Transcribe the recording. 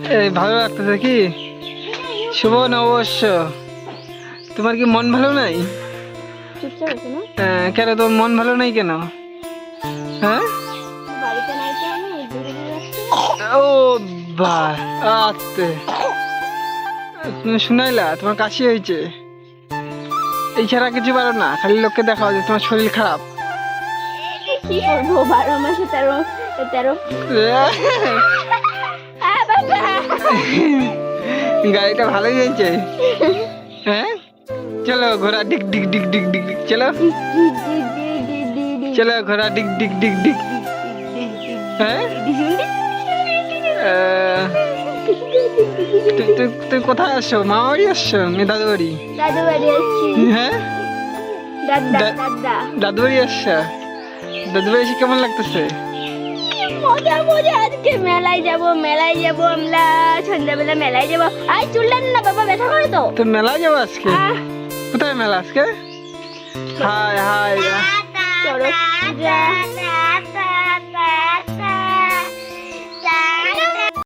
এই ভালো লাগতেছে কি? শুভ নববর্ষ। তোমার কি মন ভালো নাই? চুপচাপ আছে না? কেন তোমার মন ভালো নাই কেন? হ্যাঁ, বাড়িতে নাই তো, আমি দূরে দূরে আসছি। ও বা আস্তে, তুমি শুনাইলা তোমার কাশি হয়েছে, এই ছাড়া কিছু পারো না, খালি লোককে দেখাও যে তোমার শরীর খারাপ। কি করবো, 12 মাসে 13 বাবা। গাড়িটা ভালোই হয়েছে। হ্যাঁ, চলো ঘোড়া ডিক ডিক ডিক ডিক ডিক ডিক, চলো চলো ঘোড়া ডিক ডিক ডিক ডিক। হ্যাঁ, তুই কোথায় আসছো? মামা বাড়ি আসছো না দাদু বাড়ি? দাদু বাড়ি আসছি। হ্যাঁ, দাদা দাদু বাড়ি আসছো? দাদু বাড়ি এসে কেমন লাগতেছে? মজা মজা, আজকে মেলায় যাব আমরা, সন্ধ্যাবেলা মেলায় যাব। আই চুললেন না বাবা, ব্যথা করে তো। তো মেলায় যাবো আজকে? কোথায় মেলা আজকে? High high Charak Puja.